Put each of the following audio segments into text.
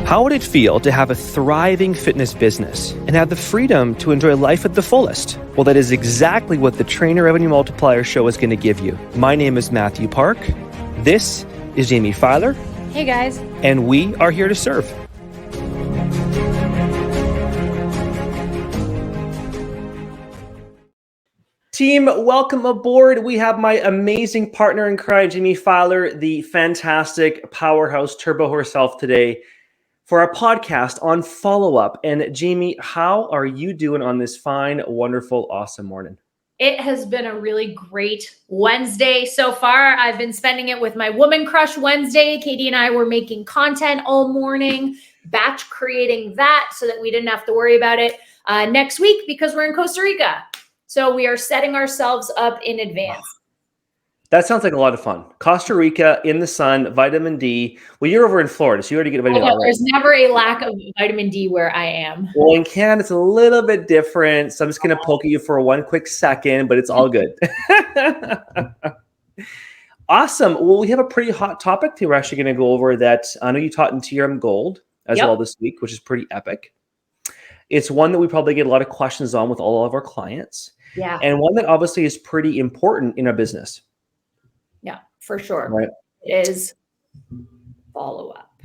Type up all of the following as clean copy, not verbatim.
How would it feel to have a thriving fitness business and have the freedom to enjoy life at the fullest? Well, that is exactly what the Trainer Revenue Multiplier Show is going to give you. My name is Mathew Park. This is Jaime Filer. Hey guys. And we are here to serve. Team, welcome aboard. We have my amazing partner in crime, Jaime Filer, the fantastic powerhouse turbo herself today for our podcast on follow-up. And Jaime, how are you doing on this fine, wonderful, awesome morning? It has been a really great Wednesday so far. I've been spending it with my Woman Crush Wednesday. Katie and I were making content all morning, batch creating that so that we didn't have to worry about it next week because we're in Costa Rica. So we are setting ourselves up in advance. That sounds like a lot of fun. Costa Rica in the sun, vitamin D. Well, you're over in Florida, so you already get vitamin D. There's never a lack of vitamin D where I am. Well, in Canada, it's a little bit different. So I'm just going to poke at you for one quick second, but it's all good. Awesome. Well, we have a pretty hot topic that we're actually going to go over that I know you taught in TRM Gold as well this week, which is pretty epic. It's one that we probably get a lot of questions on with all of our clients. Yeah. And one that obviously is pretty important in our business. Yeah, for sure. Right. It is follow-up.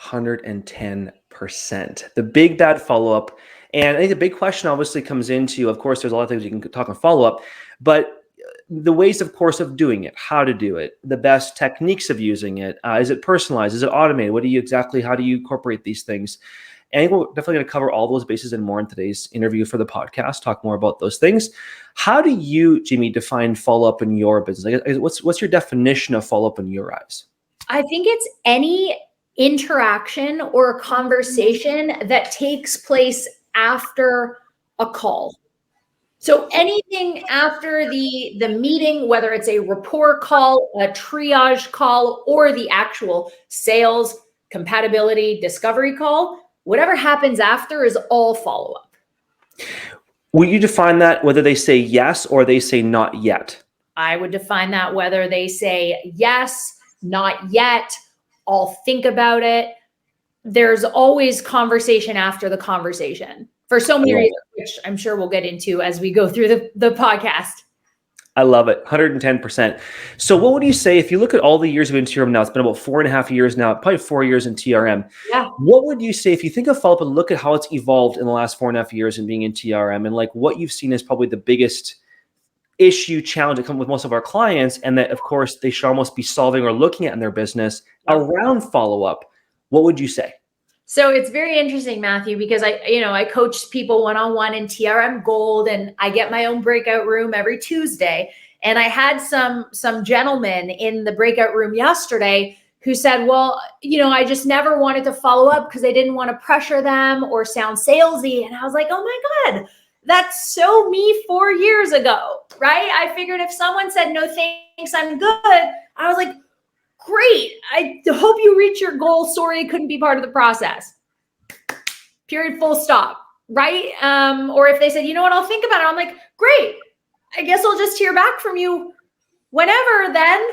110%. The big bad follow-up. And I think the big question obviously comes into, of course, there's a lot of things you can talk on follow-up, but the ways, of course, of doing it, how to do it, the best techniques of using it. Is it personalized? Is it automated? How do you incorporate these things? And I think we're definitely going to cover all those bases and more in today's interview for the podcast, talk more about those things. How do you, Jaime, define follow-up in your business? What's your definition of follow-up in your eyes? I think it's any interaction or conversation that takes place after a call. So anything after the meeting, whether it's a rapport call, a triage call, or the actual sales, compatibility, discovery call, whatever happens after is all follow-up. Will you define that whether they say yes or they say not yet? I would define that whether they say yes, not yet, I'll think about it. There's always conversation after the conversation for so many reasons, which I'm sure we'll get into as we go through the podcast. I love it. 110%. So what would you say if you look at all the years of TRM now, it's been about 4.5 years now, probably 4 years in TRM. Yeah. What would you say if you think of follow-up and look at how it's evolved in the last 4.5 years and being in TRM and like what you've seen is probably the biggest issue, challenge that comes with most of our clients and that, of course, they should almost be solving or looking at in their business around follow-up. What would you say? So it's very interesting, Mathew, because I coach people one-on-one in TRM Gold and I get my own breakout room every Tuesday. And I had some gentlemen in the breakout room yesterday who said, well, I just never wanted to follow up because I didn't want to pressure them or sound salesy. And I was like, oh my God, that's so me 4 years ago, right? I figured if someone said, no, thanks, I'm good. I was like, great. I hope you reach your goal. Sorry, I couldn't be part of the process. Period, full stop, right? Or if they said, you know what, I'll think about it. I'm like, great. I guess I'll just hear back from you whenever then,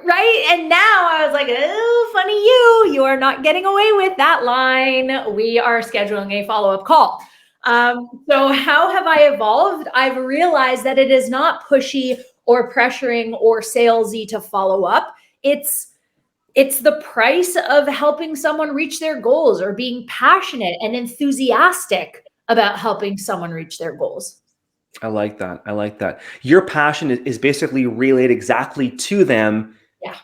right? And now I was like, oh, funny you are not getting away with that line. We are scheduling a follow-up call. So how have I evolved? I've realized that it is not pushy or pressuring or salesy to follow up. It's the price of helping someone reach their goals or being passionate and enthusiastic about helping someone reach their goals. I like that. Your passion is basically relayed exactly to them. Yeah.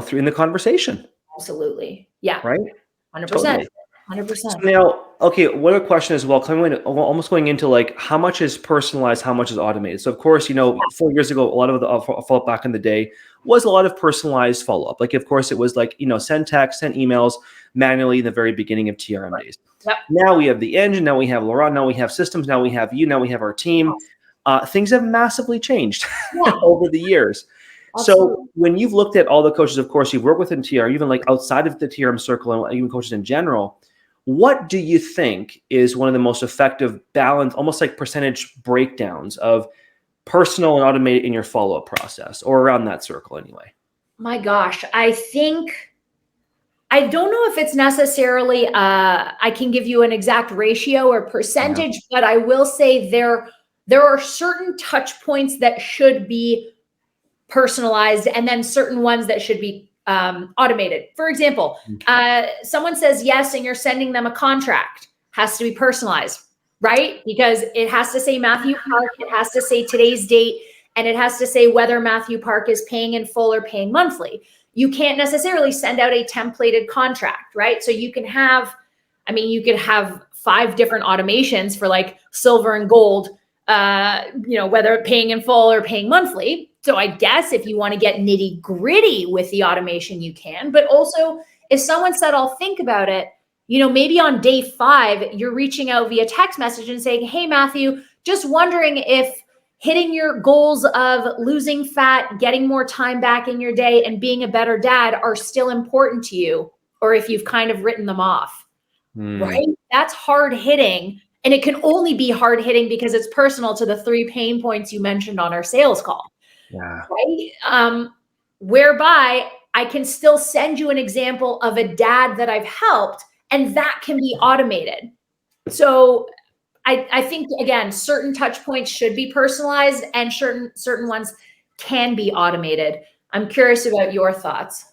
Through in the conversation. Absolutely. Yeah. Right. 100%. Totally. 100%. So now, okay, one other question as well, almost going into like how much is personalized, how much is automated. So of course, 4 years ago, a lot of the follow-up back in the day was a lot of personalized follow-up. Like, of course, it was like, send text, send emails manually in the very beginning of TRM days. Yep. Now we have the engine, now we have Laurent, now we have systems, now we have you, now we have our team. Things have massively changed over the years. Absolutely. So when you've looked at all the coaches, of course, you've worked within TRM, even like outside of the TRM circle and even coaches in general, what do you think is one of the most effective balance, almost like percentage breakdowns of personal and automated in your follow-up process or around that circle anyway? My gosh, I think I don't know if it's necessarily, I can give you an exact ratio or percentage, but I will say there are certain touch points that should be personalized and then certain ones that should be automated. For example, someone says yes and you're sending them a contract, has to be personalized, right? Because it has to say Mathew Park, it has to say today's date, and it has to say whether Mathew Park is paying in full or paying monthly. You can't necessarily send out a templated contract, right? So you can have, you could have 5 different automations for like silver and gold, whether paying in full or paying monthly. So I guess if you want to get nitty gritty with the automation, you can, but also if someone said, I'll think about it, maybe on day 5, you're reaching out via text message and saying, hey, Mathew, just wondering if hitting your goals of losing fat, getting more time back in your day, and being a better dad are still important to you, or if you've kind of written them off, right? That's hard hitting. And it can only be hard hitting because it's personal to the 3 pain points you mentioned on our sales call. Yeah. Right? Whereby I can still send you an example of a dad that I've helped, and that can be automated. So I think, again, certain touch points should be personalized and certain ones can be automated. I'm curious about your thoughts.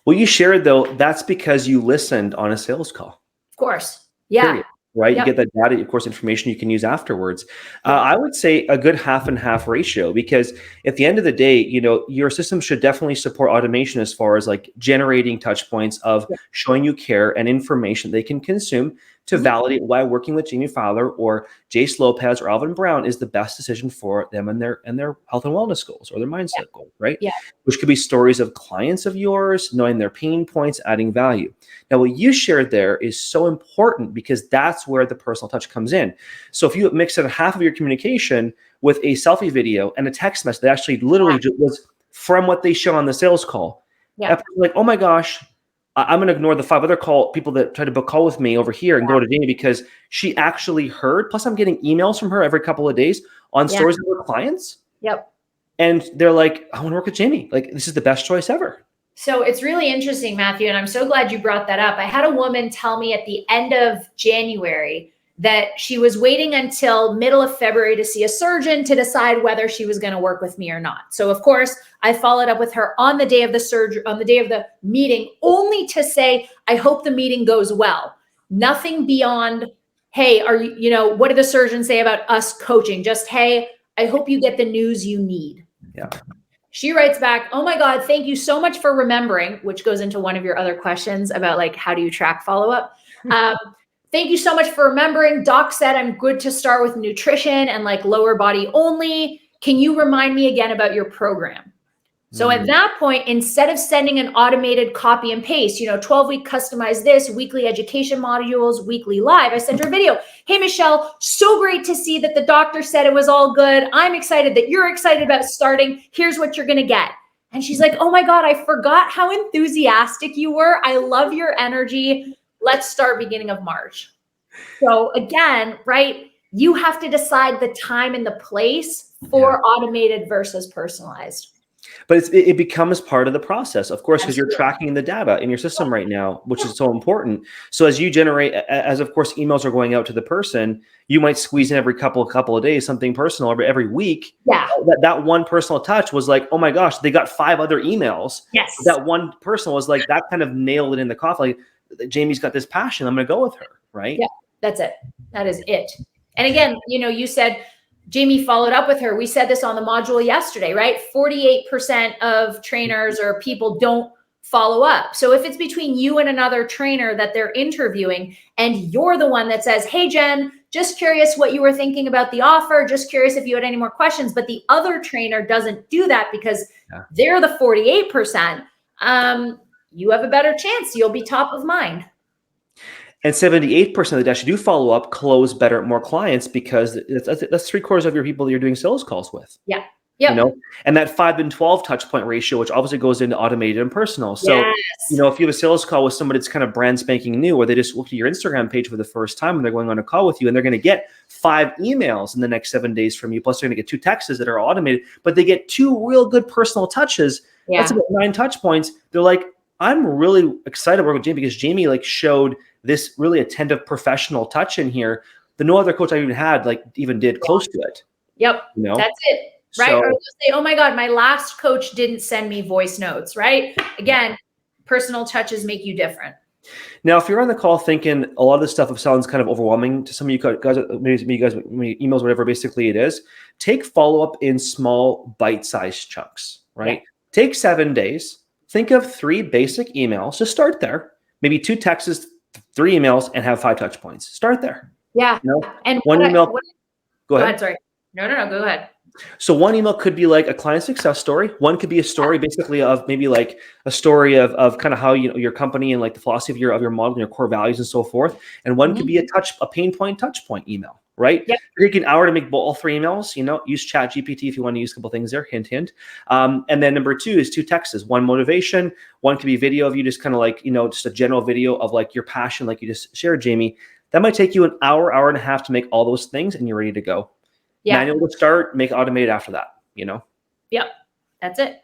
Well, you shared, though, that's because you listened on a sales call. Of course. Yeah. Period. Right? Yep. You get that data, of course, information you can use afterwards. I would say a good half and half ratio, because at the end of the day, your system should definitely support automation as far as like generating touch points of showing you care and information they can consume to validate why working with Jaime Filer or Jace Lopez or Alvin Brown is the best decision for them and their health and wellness goals or their mindset goal, right? Yeah. Which could be stories of clients of yours, knowing their pain points, adding value. Now, what you shared there is so important because that's where the personal touch comes in. So if you mix in half of your communication with a selfie video and a text message that actually literally just was from what they show on the sales call, like, oh my gosh, I'm going to ignore the 5 other people that try to book call with me over here and go to Jaime because she actually heard. Plus, I'm getting emails from her every couple of days on stories of her clients. Yep. And they're like, I want to work with Jaime. Like, this is the best choice ever. So it's really interesting, Mathew, and I'm so glad you brought that up. I had a woman tell me at the end of January that she was waiting until middle of February to see a surgeon to decide whether she was going to work with me or not. So of course, I followed up with her on the day of the surgery, on the day of the meeting, only to say, I hope the meeting goes well. Nothing beyond, hey, what did the surgeon say about us coaching? Just, hey, I hope you get the news you need. Yeah. She writes back, oh my God, thank you so much for remembering, which goes into one of your other questions about like, how do you track follow-up? Thank you so much for remembering. Doc said I'm good to start with nutrition and like lower body only. Can you remind me again about your program? So at that point, instead of sending an automated copy and paste, 12-week customize this, weekly education modules, weekly live, I sent her a video. Hey, Michelle, so great to see that the doctor said it was all good. I'm excited that you're excited about starting. Here's what you're going to get. And she's like, oh my God, I forgot how enthusiastic you were. I love your energy. Let's start beginning of March. So again, right, you have to decide the time and the place for automated versus personalized. But it becomes part of the process, of course, because you're tracking the data in your system right now, which is so important. So as you generate, as of course, emails are going out to the person, you might squeeze in every couple of days, something personal every week. Yeah. That one personal touch was like, oh my gosh, they got 5 other emails. Yes. That one person was like, that kind of nailed it in the coffee. Like, Jaime's got this passion. I'm going to go with her. Right. Yeah, that's it. That is it. And again, you said, Jaime followed up with her. We said this on the module yesterday, right? 48% of trainers or people don't follow up. So if it's between you and another trainer that they're interviewing and you're the one that says, hey, Jen, just curious what you were thinking about the offer. Just curious if you had any more questions. But the other trainer doesn't do that because they're the 48%. You have a better chance. You'll be top of mind. And 78% that actually do follow up close better, more clients, because that's 3/4 of your people that you're doing sales calls with. Yeah. Yep. And that 5 and 12 touch point ratio, which obviously goes into automated and personal. So, if you have a sales call with somebody that's kind of brand spanking new, or they just looked at your Instagram page for the first time and they're going on a call with you, and they're going to get 5 emails in the next 7 days from you. Plus they're going to get 2 texts that are automated, but they get 2 real good personal touches. That's about 9 touch points. They're like, I'm really excited to work with Jaime because Jaime like showed this really attentive professional touch in here that no other coach I even had like even did close to it. Yep. You know? That's it. Right. So, or they'll say, oh my God, my last coach didn't send me voice notes. Right. Again, personal touches make you different. now, if you're on the call thinking a lot of this stuff sounds kind of overwhelming to some of you guys, maybe you guys, emails, whatever, basically it is, take follow-up in small bite-sized chunks, right? Yeah. Take 7 days. Think of 3 basic emails. Just start there. Maybe 2 texts, 3 emails, and have 5 touch points. Start there. Yeah. You know? And one email. Go ahead. Sorry. No, go ahead. So one email could be like a client success story. One could be a story basically of maybe like a story of kind of how, you know, your company and like the philosophy of your model and your core values and so forth. And one could be a pain point, touch point email, right? Yep. You're taking an hour to make all 3 emails, you know, use ChatGPT if you want to use a couple things there, hint, hint. And then number 2 is 2 texts, one motivation, one could be video of you just kind of like, you know, just a general video of like your passion, like you just shared, Jaime. That might take you an hour, hour and a half to make all those things and you're ready to go. Yeah. Manual to start, make automated after that, you know? Yep. That's it.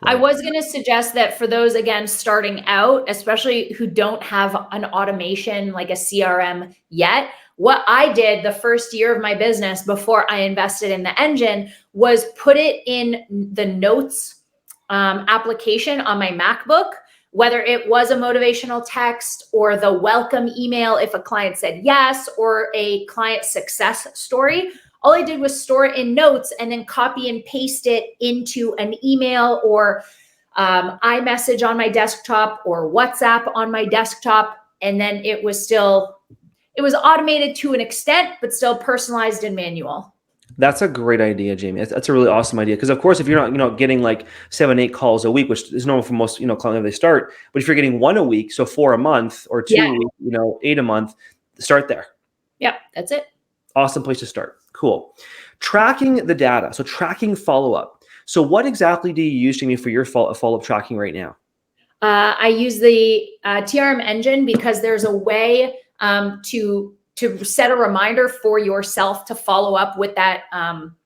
Right. I was going to suggest that for those, again, starting out, especially who don't have an automation like a CRM yet, what I did the first year of my business before I invested in the engine was put it in the notes application on my MacBook, whether it was a motivational text or the welcome email if a client said yes, or a client success story. All I did was store it in notes and then copy and paste it into an email or iMessage on my desktop or WhatsApp on my desktop. And then it was automated to an extent, but still personalized and manual. That's a great idea, Jaime. That's a really awesome idea. Because of course, if you're not, you know, getting like 7, 8 calls a week, which is normal for most, you know, clients when they start, but if you're getting 1 a week, so 4 a month or 2, you know, 8 a month, start there. Yep, that's it. Awesome place to start. Cool. Tracking the data. So tracking follow-up. So what exactly do you use, Jaime, for your follow-up tracking right now? I use the TRM engine because there's a way to set a reminder for yourself to follow up with that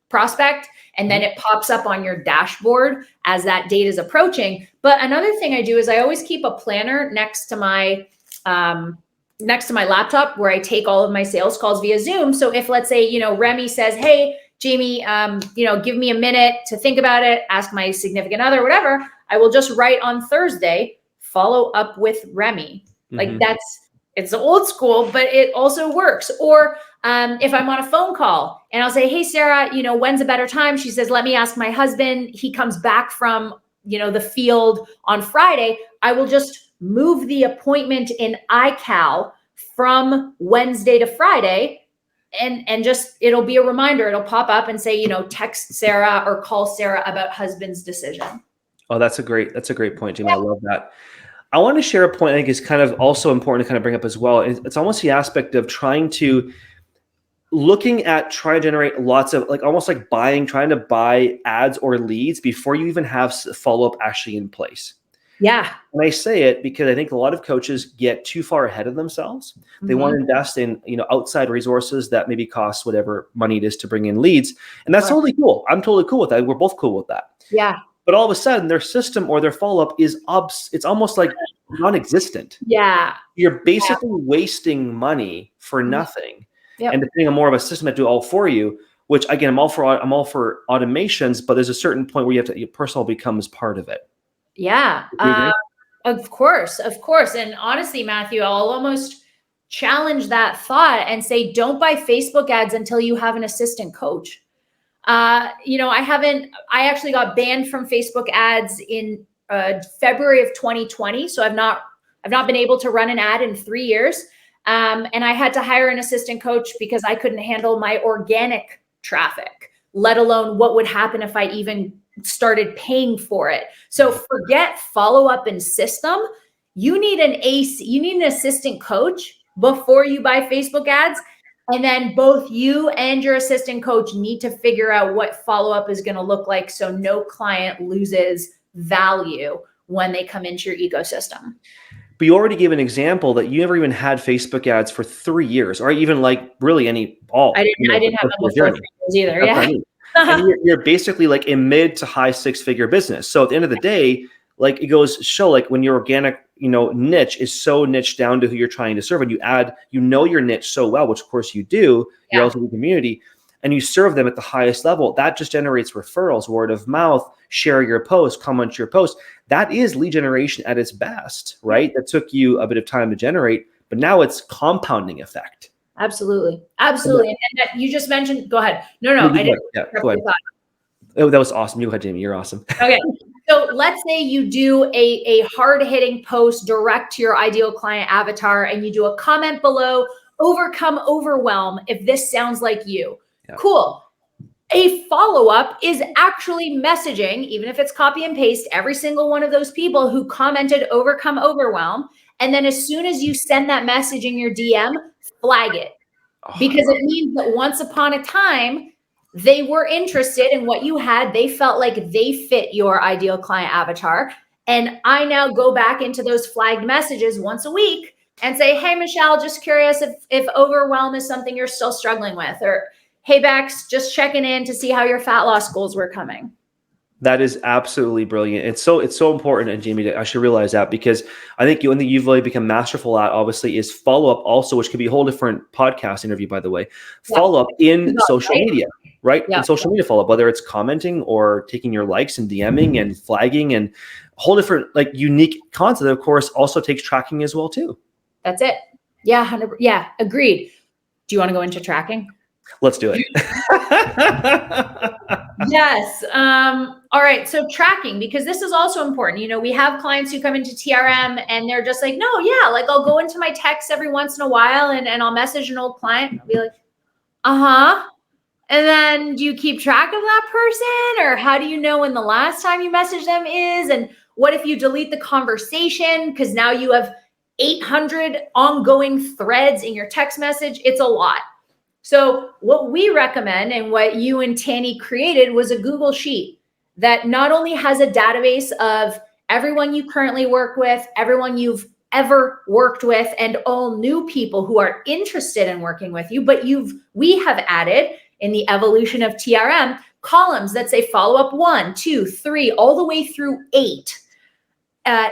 prospect. And then it pops up on your dashboard as that date is approaching. But another thing I do is I always keep a planner next to my laptop where I take all of my sales calls via Zoom. So if, let's say, you know, Remy says, hey, Jaime, you know, give me a minute to think about it, ask my significant other, whatever, I will just write on Thursday, follow up with Remy. Like it's old school, but it also works. Or if I'm on a phone call and I'll say, hey, Sarah, you know, when's a better time? She says, let me ask my husband. He comes back from, you know, the field on Friday. I will just move the appointment in iCal from Wednesday to Friday. And just, it'll be a reminder. It'll pop up and say, you know, text Sarah or call Sarah about husband's decision. Oh, that's a great point, Jaime. I love that. I want to share a point I think is kind of also important to kind of bring up as well. It's almost the aspect of trying to generate lots of like almost like trying to buy ads or leads before you even have follow-up actually in place. Yeah. And I say it because I think a lot of coaches get too far ahead of themselves. They want to invest in, you know, outside resources that maybe cost whatever money it is to bring in leads. And that's totally cool. I'm totally cool with that. We're both cool with that. Yeah. But all of a sudden their system or their follow-up is it's almost like non-existent. Yeah. You're basically wasting money for nothing. Yep. And depending on more of a system that do all for you, which again, I'm all for automations, but there's a certain point where your personal becomes part of it. Yeah. Of course. And honestly, Mathew, I'll almost challenge that thought and say, don't buy Facebook ads until you have an assistant coach. You know, I actually got banned from Facebook ads in February of 2020. So I've not been able to run an ad in 3 years. And I had to hire an assistant coach because I couldn't handle my organic traffic, let alone what would happen if I even started paying for it. So forget follow-up and system. You need an assistant coach before you buy Facebook ads. And then both you and your assistant coach need to figure out what follow-up is going to look like so no client loses value when they come into your ecosystem. But you already gave an example that you never even had Facebook ads for 3 years, or even like really any all. I didn't have them before 3 years either. Yeah. And you're basically like a mid to high 6-figure business. So at the end of the day, like it goes show like when your organic, niche is so niche down to who you're trying to serve, and your niche so well, which of course you do, your LTV community, and you serve them at the highest level, that just generates referrals, word of mouth, share your post, comment your post. That is lead generation at its best, right? That took you a bit of time to generate, but now it's compounding effect. Absolutely. Absolutely. And that you just mentioned, go ahead. No, I didn't. Yeah, go ahead. Oh, that was awesome. You go ahead, Jaime. You're awesome. Okay. So let's say you do a hard-hitting post direct to your ideal client avatar, and you do a comment below, overcome overwhelm, if this sounds like you. Yeah. Cool. A follow-up is actually messaging, even if it's copy and paste, every single one of those people who commented overcome overwhelm. And then as soon as you send that message in your DM, flag it. Because it means that once upon a time, they were interested in what you had. They felt like they fit your ideal client avatar. And I now go back into those flagged messages once a week and say, hey, Michelle, just curious if overwhelm is something you're still struggling with, or hey, Bex, just checking in to see how your fat loss goals were coming. That is absolutely brilliant. It's so important, and Jaime, I should realize that, because I think one thing you've really become masterful at, obviously, is follow-up also, which could be a whole different podcast interview, by the way. Follow-up in social media, right? In social media follow-up, whether it's commenting or taking your likes and DMing and flagging, and a whole different unique concept that, of course, also takes tracking as well, too. That's it. Yeah, 100%. Yeah, agreed. Do you want to go into tracking? Let's do it. Yes. All right. So tracking, because this is also important. We have clients who come into TRM and they're just like, no, yeah, like I'll go into my text every once in a while and I'll message an old client. I'll be like, and then do you keep track of that person, or how do you know when the last time you messaged them is? And what if you delete the conversation? Because now you have 800 ongoing threads in your text message. It's a lot. So what we recommend, and what you and Tanny created, was a Google Sheet that not only has a database of everyone you currently work with, everyone you've ever worked with, and all new people who are interested in working with you, but we have added in the evolution of TRM columns that say follow-up 1, 2, 3, all the way through 8,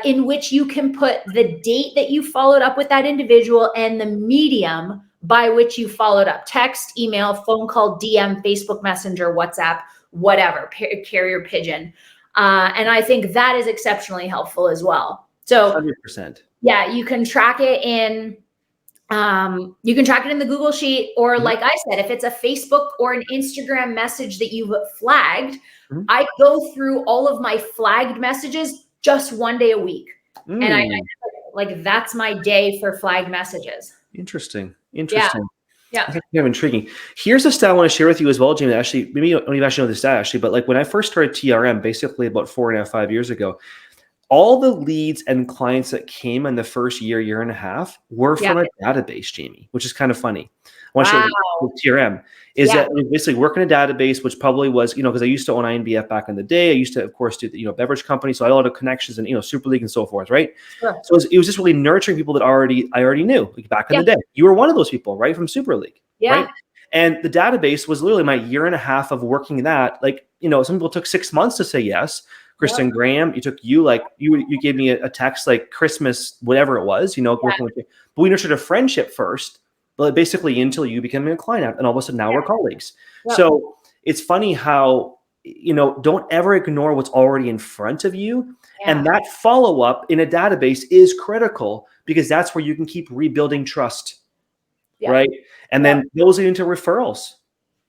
in which you can put the date that you followed up with that individual and the medium by which you followed up: text, email, phone call, DM, Facebook Messenger, WhatsApp, whatever, carrier pigeon. And I think that is exceptionally helpful as well. So 100%. Yeah, you can track it in the Google Sheet, or like I said, if it's a Facebook or an Instagram message that you've flagged, I go through all of my flagged messages just one day a week. And I like, that's my day for flagged messages. Interesting. Yeah. That's kind of intriguing. Here's a stat I want to share with you as well, Jaime. Actually, maybe you don't even actually know this stat, actually, but like when I first started TRM, basically about 4.5 years ago, all the leads and clients that came in the first year and a half were from a database, Jaime, which is kind of funny. I want to share with TRM is that we basically work in a database, which probably was, because I used to own INBF back in the day. I used to, of course, do the, beverage company. So I had a lot of connections and, Super League and so forth, right? Sure. So it was just really nurturing people that I already knew, like back in the day. You were one of those people, right? From Super League, right? And the database was literally my year and a half of working that. Like, some people took 6 months to say yes. Kristen Graham, you gave me a text like Christmas, whatever it was, working with you. But we nurtured a friendship first, but basically until you became a client, and all of a sudden now we're colleagues. So it's funny how, don't ever ignore what's already in front of you. And that follow-up in a database is critical, because that's where you can keep rebuilding trust, right? And then those into referrals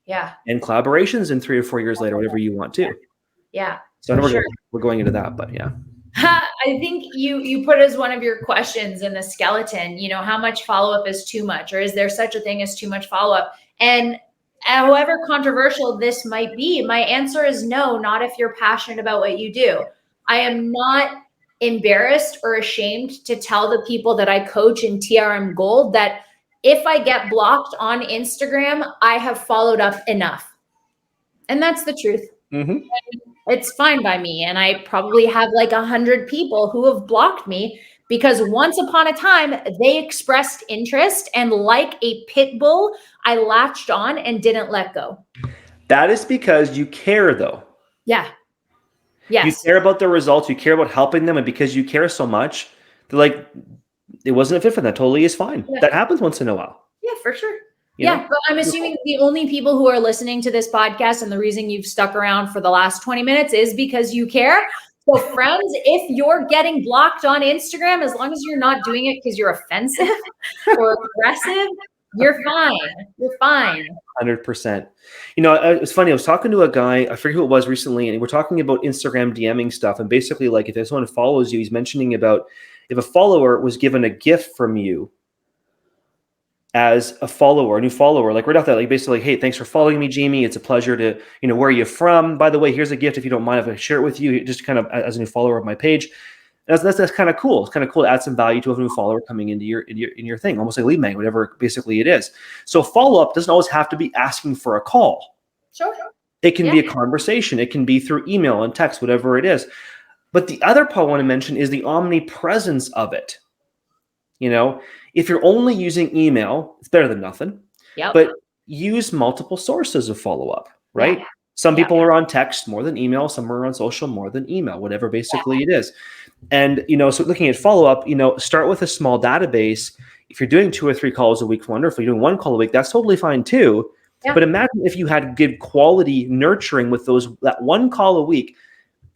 and collaborations in 3 or 4 years later, whatever you want to. So I know we're going into that, but I think you put as one of your questions in the skeleton, how much follow-up is too much, or is there such a thing as too much follow-up? And however controversial this might be, my answer is no, not if you're passionate about what you do. I am not embarrassed or ashamed to tell the people that I coach in TRM Gold that if I get blocked on Instagram, I have followed up enough. And that's the truth. It's fine by me. And I probably have like 100 people who have blocked me because once upon a time they expressed interest, and like a pit bull, I latched on and didn't let go. That is because you care, though. Yeah. Yes. You care about the results, you care about helping them, and because you care so much, they're like, it wasn't a fit for them. That totally is fine. Yeah. That happens once in a while. Yeah, for sure. You know? But I'm assuming the only people who are listening to this podcast and the reason you've stuck around for the last 20 minutes is because you care. So friends, if you're getting blocked on Instagram, as long as you're not doing it because you're offensive or aggressive, you're fine. You're fine. 100%. You know, it's funny. I was talking to a guy, I forget who it was recently, and we're talking about Instagram DMing stuff. And basically, like, if someone follows you, he's mentioning about if a follower was given a gift from you as a follower, a new follower, like right off that, like basically, hey, thanks for following me, Jaime. It's a pleasure to, you know, where are you from? By the way, here's a gift if you don't mind if I share it with you, just kind of as a new follower of my page. That's kind of cool. It's kind of cool to add some value to a new follower coming into your thing, almost like lead magnet, whatever basically it is. So follow-up doesn't always have to be asking for a call. Sure. It can be a conversation. It can be through email and text, whatever it is. But the other part I want to mention is the omnipresence of it. You know, if you're only using email, it's better than nothing. Yep. But use multiple sources of follow-up, right? Yeah. Some people are on text more than email. Some are on social more than email, whatever basically it is. And, you know, so looking at follow-up, you know, start with a small database. If you're doing 2 or 3 calls a week, wonderful. If you're doing 1 call a week, that's totally fine too. Yeah. But imagine if you had good quality nurturing with that 1 call a week,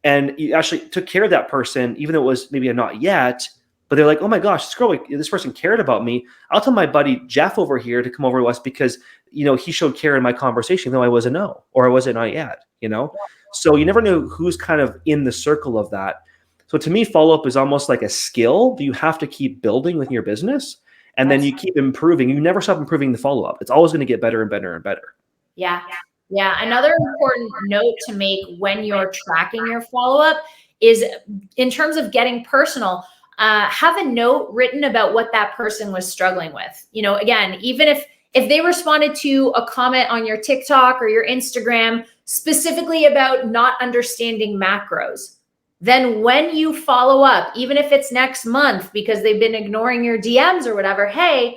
and you actually took care of that person, even though it was maybe a not yet, but they're like, oh my gosh, this person cared about me. I'll tell my buddy Jeff over here to come over to us because, you know, he showed care in my conversation, though I was a no, or I wasn't not yet, you know? So you never know who's kind of in the circle of that. So to me, follow-up is almost like a skill that you have to keep building with your business. And then you keep improving. You never stop improving the follow-up. It's always going to get better and better and better. Yeah. Yeah. Another important note to make when you're tracking your follow-up is in terms of getting personal, have a note written about what that person was struggling with. You know, again, even if they responded to a comment on your TikTok or your Instagram specifically about not understanding macros, then when you follow up, even if it's next month because they've been ignoring your DMs or whatever, hey,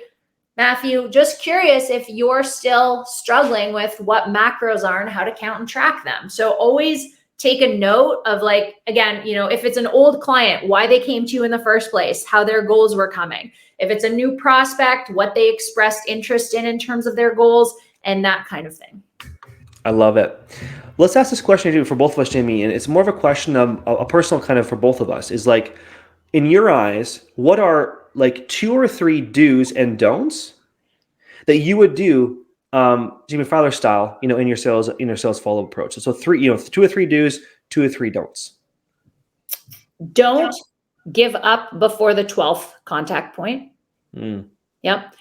Mathew, just curious if you're still struggling with what macros are and how to count and track them. So always take a note of, like, again, you know, if it's an old client, why they came to you in the first place, how their goals were coming. If it's a new prospect, what they expressed interest in terms of their goals and that kind of thing. I love it. Let's ask this question for both of us, Jaime, and it's more of a question of a personal kind of for both of us, is like, in your eyes, what are like 2 or 3 do's and don'ts that you would do, Jaime Filer style, you know, in your sales follow-up approach? So 3, you know, 2 or 3 do's, 2 or 3 don'ts. Don't give up before the 12th contact point. Yep.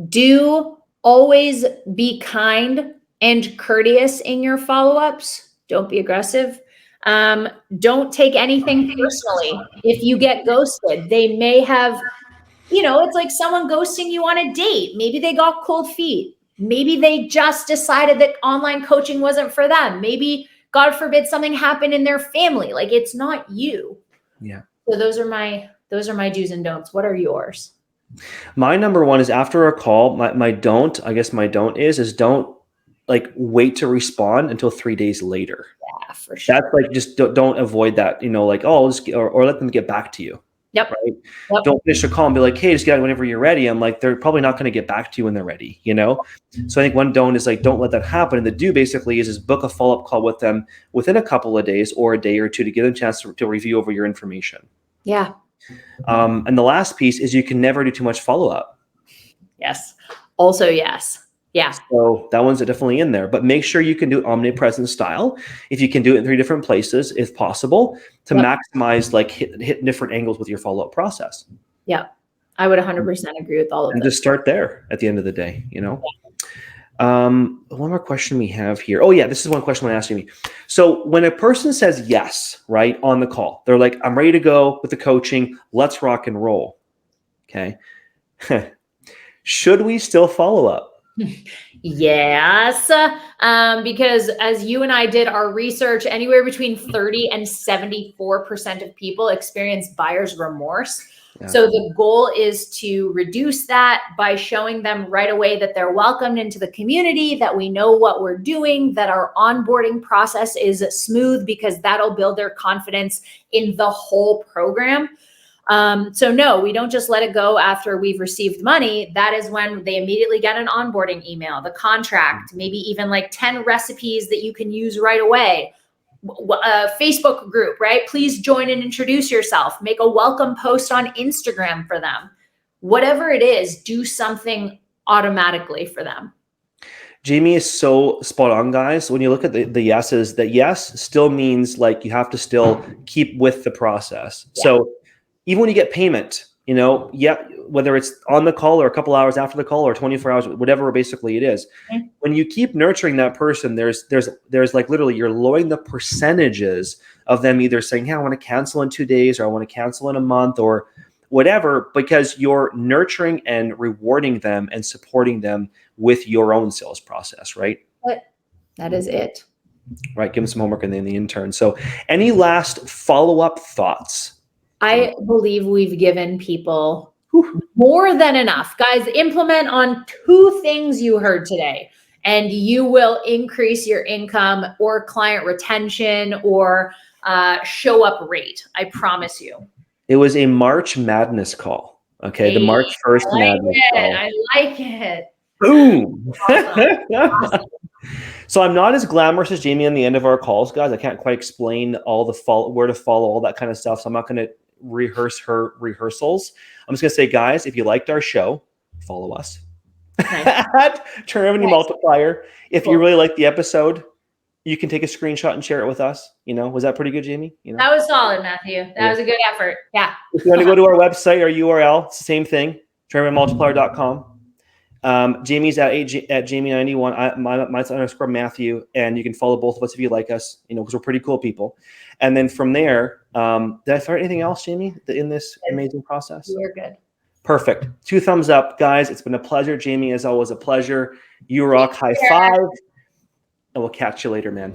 Do always be kind and courteous in your follow-ups. Don't be aggressive. Don't take anything personally. If you get ghosted, they may have, you know, it's like someone ghosting you on a date. Maybe they got cold feet. Maybe they just decided that online coaching wasn't for them. Maybe, God forbid, something happened in their family. Like, it's not you. Yeah. So those are my do's and don'ts. What are yours? My number one is after a call, my don't is don't like wait to respond until 3 days later. Yeah, for sure. That's like, just don't avoid that, you know, like, oh, or let them get back to you. Yep. Right? Yep. Don't finish a call and be like, hey, just get out whenever you're ready. I'm like, they're probably not going to get back to you when they're ready, you know? So I think one don't is like, don't let that happen. And the do basically is book a follow-up call with them within a couple of days or a day or two to give them a chance to review over your information. Yeah. And the last piece is you can never do too much follow-up. Yes. Also, yes. Yeah. So that one's definitely in there, but make sure you can do it omnipresent style. If you can do it in 3 different places, if possible, to maximize, like, hit different angles with your follow-up process. Yeah. I would 100% agree with all of that. And just start there at the end of the day, you know? One more question we have here. Oh yeah, this is one question I asked me. So when a person says yes, right, on the call, they're like, I'm ready to go with the coaching. Let's rock and roll. Okay. Should we still follow up? Yes, because as you and I did our research, anywhere between 30 and 74% of people experience buyer's remorse Yeah. So the goal is to reduce that by showing them right away that they're welcomed into the community, that we know what we're doing, that our onboarding process is smooth, because that'll build their confidence in the whole program. So no, we don't just let it go after we've received money. That is when they immediately get an onboarding email, the contract, maybe even like 10 recipes that you can use right away. A Facebook group, right? Please join and introduce yourself. Make a welcome post on Instagram for them. Whatever it is, do something automatically for them. Jaime is so spot on, guys. When you look at the yeses, that yes still means like you have to still keep with the process. Yeah. So even when you get payment, you know, whether it's on the call or a couple hours after the call or 24 hours, whatever basically it is, when you keep nurturing that person, there's like literally you're lowering the percentages of them either saying, hey, I want to cancel in 2 days, or I want to cancel in a month, or whatever, because you're nurturing and rewarding them and supporting them with your own sales process, right? That is it. Right. Give them some homework in the intern. So any last follow-up thoughts? I believe we've given people more than enough. Guys, implement on 2 things you heard today, and you will increase your income or client retention or show up rate. I promise you. It was a March Madness call. Okay. The March 1st Madness call. I like it. Boom. Awesome. So I'm not as glamorous as Jaime on the end of our calls, guys. I can't quite explain all the where to follow, all that kind of stuff. So I'm not going to rehearse her rehearsals. I'm just going to say, guys, if you liked our show, follow us at Trainer Revenue Multiplier. If you really like the episode, you can take a screenshot and share it with us. You know, was that pretty good, Jaime? You know, that was solid, Mathew. That was a good effort. Yeah. If you want to go to our website or URL, it's the same thing, trainermultiplier.com. Jamie's at Jaime91. Mine's _ Mathew, and you can follow both of us if you like us, you know, because we're pretty cool people. And then from there, did I throw anything else, Jaime, in this amazing process? You're good. Perfect. 2 thumbs up, guys. It's been a pleasure. Jaime, as always, a pleasure. You rock. High five. And we'll catch you later, man.